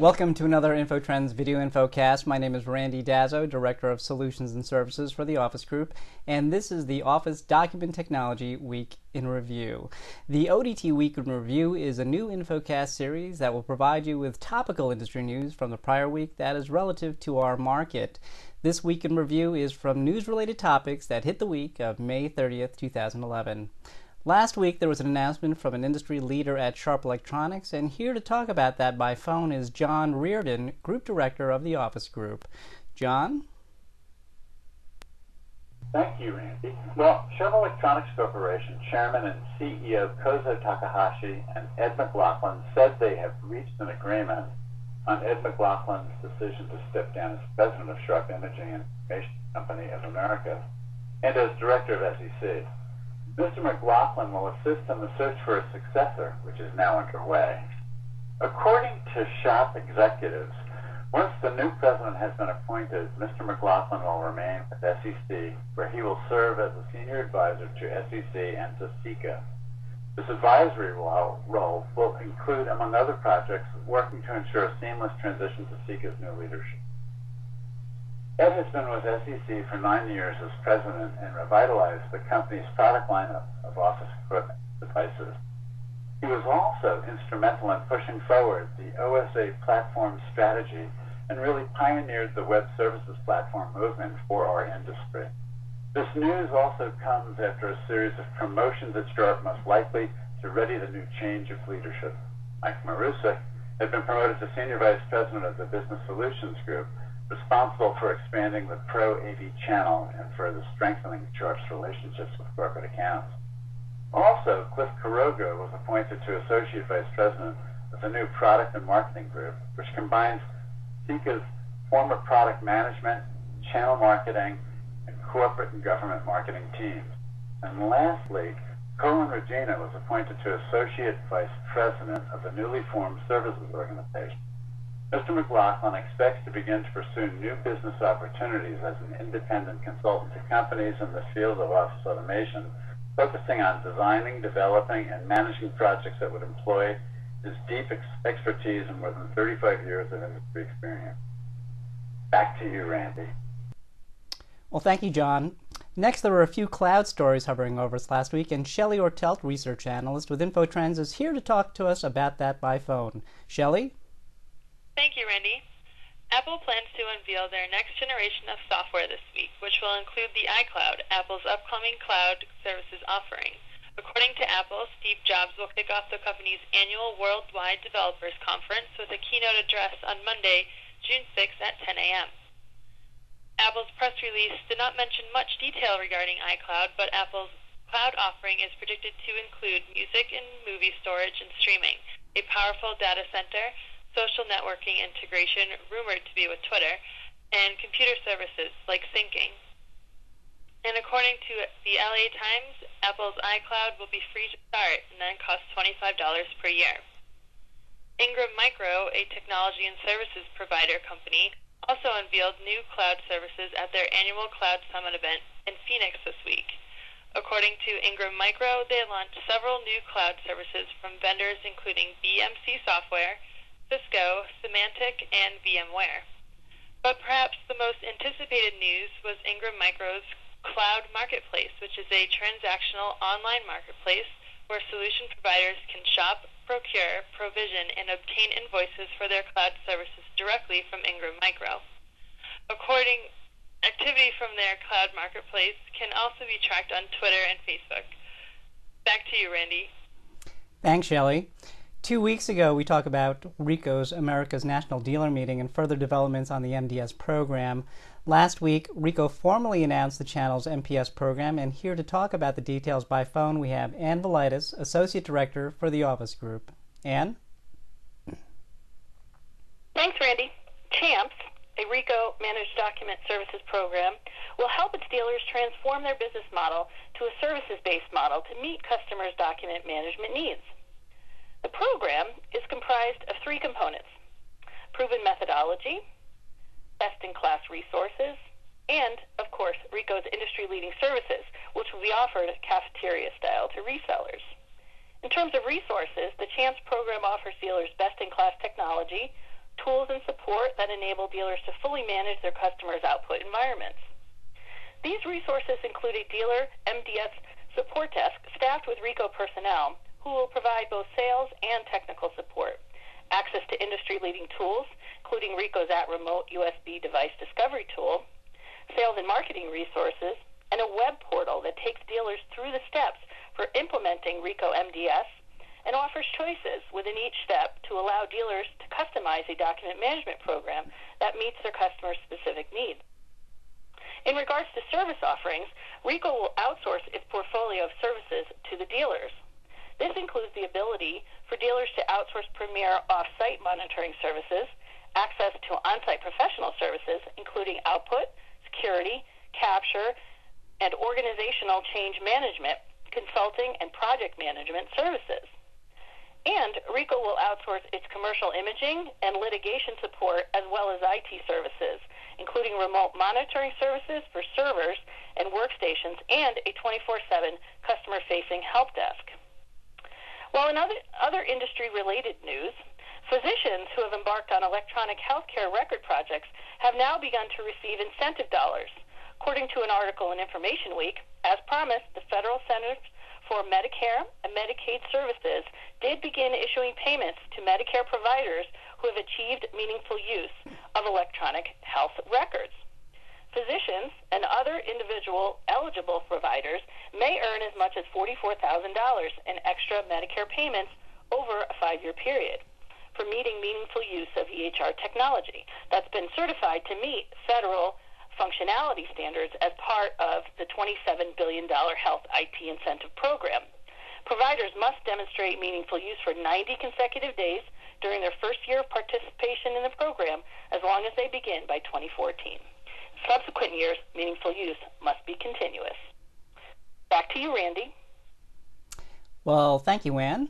Welcome to another InfoTrends Video InfoCast. My name is Randy Dazzo, Director of Solutions and Services for the Office Group, and this is the Office Document Technology Week in Review. The ODT Week in Review is a new InfoCast series that will provide you with topical industry news from the prior week that is relative to our market. This Week in Review is from news-related topics that hit the week of May 30th, 2011. Last week, there was an announcement from an industry leader at Sharp Electronics, and here to talk about that by phone is John Reardon, Group Director of the Office Group. John? Thank you, Randy. Well, Sharp Electronics Corporation Chairman and CEO Kozo Takahashi and Ed McLaughlin said they have reached an agreement on Ed McLaughlin's decision to step down as President of Sharp Imaging and Information Company of America and as Director of SEC. Mr. McLaughlin will assist in the search for a successor, which is now underway. According to Sharp executives, once the new president has been appointed, Mr. McLaughlin will remain at SEC, where he will serve as a senior advisor to SEC and to SECA. This advisory role will include, among other projects, working to ensure a seamless transition to SECA's new leadership. Ed has been with SEC for 9 years as president and revitalized the company's product lineup of office equipment devices. He was also instrumental in pushing forward the OSA platform strategy and really pioneered the web services platform movement for our industry. This news also comes after a series of promotions at Sharp, most likely to ready the new change of leadership. Mike Marusek had been promoted to Senior Vice President of the Business Solutions Group, responsible for expanding the Pro AV channel and further strengthening Sharp's relationships with corporate accounts. Also, Cliff Carogo was appointed to Associate Vice President of the new Product and Marketing Group, which combines SECA's former product management, channel marketing, and corporate and government marketing teams. And lastly, Colin Regina was appointed to Associate Vice President of the newly formed Services Organization. Mr. McLaughlin expects to begin to pursue new business opportunities as an independent consultant to companies in the field of office automation, focusing on designing, developing, and managing projects that would employ his deep expertise and more than 35 years of industry experience. Back to you, Randy. Well, thank you, John. Next, there were a few cloud stories hovering over us last week, and Shelley Ortelt, research analyst with InfoTrends, is here to talk to us about that by phone. Shelley? Thank you, Randy. Apple plans to unveil their next generation of software this week, which will include the iCloud, Apple's upcoming cloud services offering. According to Apple, Steve Jobs will kick off the company's annual Worldwide Developers Conference with a keynote address on Monday, June 6th at 10 a.m. Apple's press release did not mention much detail regarding iCloud, but Apple's cloud offering is predicted to include music and movie storage and streaming, a powerful data center, social networking integration rumored to be with Twitter, and computer services like syncing. And according to the LA Times, Apple's iCloud will be free to start and then cost $25 per year. Ingram Micro, a technology and services provider company, also unveiled new cloud services at their annual Cloud Summit event in Phoenix this week. According to Ingram Micro, they launched several new cloud services from vendors including BMC Software, Cisco, Symantec, and VMware. But perhaps the most anticipated news was Ingram Micro's Cloud Marketplace, which is a transactional online marketplace where solution providers can shop, procure, provision, and obtain invoices for their cloud services directly from Ingram Micro. Activity from their cloud marketplace can also be tracked on Twitter and Facebook. Back to you, Randy. Thanks, Shelley. 2 weeks ago, we talked about Ricoh's America's National Dealer Meeting and further developments on the MDS program. Last week, Ricoh formally announced the channel's MPS program, and here to talk about the details by phone, we have Ann Velitis, Associate Director for the Office Group. Ann? Thanks, Randy. CHAMPS, a Ricoh Managed Document Services program, will help its dealers transform their business model to a services-based model to meet customers' document management needs. The program is comprised of 3 components: proven methodology, best-in-class resources, and, of course, Ricoh's industry-leading services, which will be offered cafeteria style to resellers. In terms of resources, the CHAMPS program offers dealers best-in-class technology, tools and support that enable dealers to fully manage their customers' output environments. These resources include a dealer MDS support desk staffed with Ricoh personnel who will provide both sales and technical support, access to industry-leading tools, including Ricoh's at-remote USB device discovery tool, sales and marketing resources, and a web portal that takes dealers through the steps for implementing Ricoh MDS and offers choices within each step to allow dealers to customize a document management program that meets their customers' specific needs. In regards to service offerings, Ricoh will outsource its portfolio of services to the dealers. This includes the ability for dealers to outsource premier off-site monitoring services, access to on-site professional services, including output, security, capture, and organizational change management, consulting, and project management services. And Ricoh will outsource its commercial imaging and litigation support as well as IT services, including remote monitoring services for servers and workstations and a 24/7 customer-facing help desk. While in other industry-related news, physicians who have embarked on electronic healthcare record projects have now begun to receive incentive dollars. According to an article in Information Week, as promised, the Federal Centers for Medicare and Medicaid Services did begin issuing payments to Medicare providers who have achieved meaningful use of electronic health records. Physicians and other individual eligible providers may earn as much as $44,000 in extra Medicare payments over a 5-year period for meeting meaningful use of EHR technology that's been certified to meet federal functionality standards as part of the $27 billion Health IT Incentive Program. Providers must demonstrate meaningful use for 90 consecutive days during their first year of participation in the program, as long as they begin by 2014. Subsequent years, meaningful use must be continuous. Back to you, Randy. Well, thank you, Ann.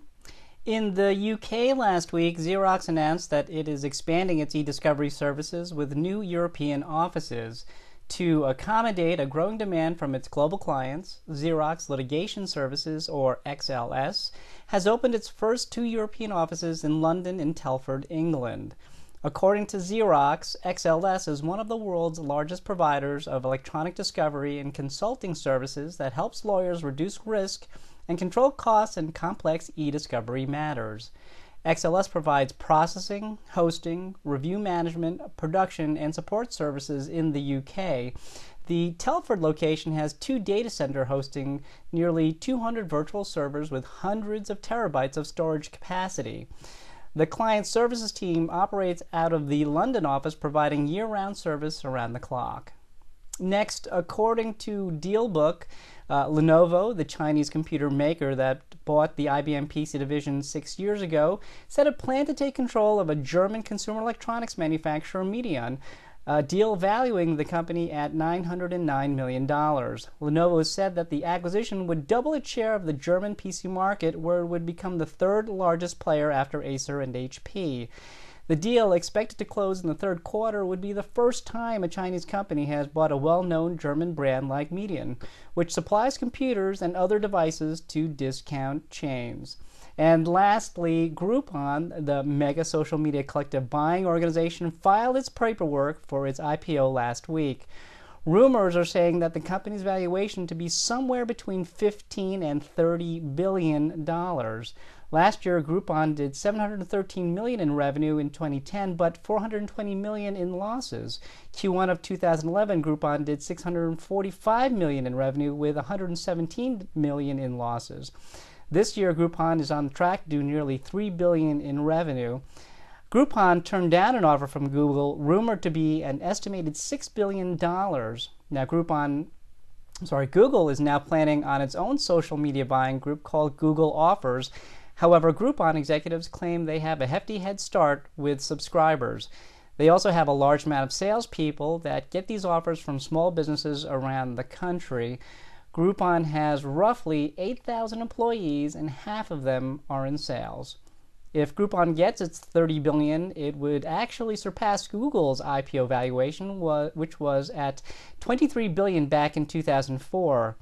In the UK last week, Xerox announced that it is expanding its e-discovery services with new European offices. To accommodate a growing demand from its global clients, Xerox Litigation Services, or XLS, has opened its first 2 European offices in London and Telford, England. According to Xerox, XLS is one of the world's largest providers of electronic discovery and consulting services that helps lawyers reduce risk and control costs in complex e-discovery matters. XLS provides processing, hosting, review management, production, and support services in the UK. The Telford location has 2 data centers hosting nearly 200 virtual servers with hundreds of terabytes of storage capacity. The client services team operates out of the London office, providing year-round service around the clock. Next, according to Dealbook, Lenovo, the Chinese computer maker that bought the IBM PC division 6 years ago, said it planned to take control of a German consumer electronics manufacturer, Medion, a deal valuing the company at $909 million. Lenovo said that the acquisition would double its share of the German PC market, where it would become the 3rd largest player after Acer and HP. The deal, expected to close in the 3rd quarter, would be the first time a Chinese company has bought a well-known German brand like Medion, which supplies computers and other devices to discount chains. And lastly, Groupon, the mega social media collective buying organization, filed its paperwork for its IPO last week. Rumors are saying that the company's valuation to be somewhere between $15 and $30 billion. Last year, Groupon did $713 million in revenue in 2010, but $420 million in losses. Q1 of 2011, Groupon did $645 million in revenue with $117 million in losses. This year, Groupon is on track to do nearly $3 billion in revenue. Groupon turned down an offer from Google, rumored to be an estimated $6 billion. Now, Google is now planning on its own social media buying group called Google Offers. However, Groupon executives claim they have a hefty head start with subscribers. They also have a large amount of salespeople that get these offers from small businesses around the country. Groupon has roughly 8,000 employees, and half of them are in sales. If Groupon gets its $30 billion, it would actually surpass Google's IPO valuation, which was at $23 billion back in 2004.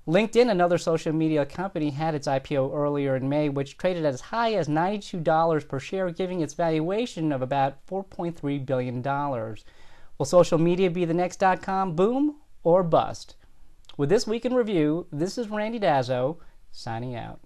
LinkedIn, another social media company, had its IPO earlier in May, which traded as high as $92 per share, giving its valuation of about $4.3 billion. Will social media be the next .com boom or bust? With This Week in Review, this is Randy Dazzo, signing out.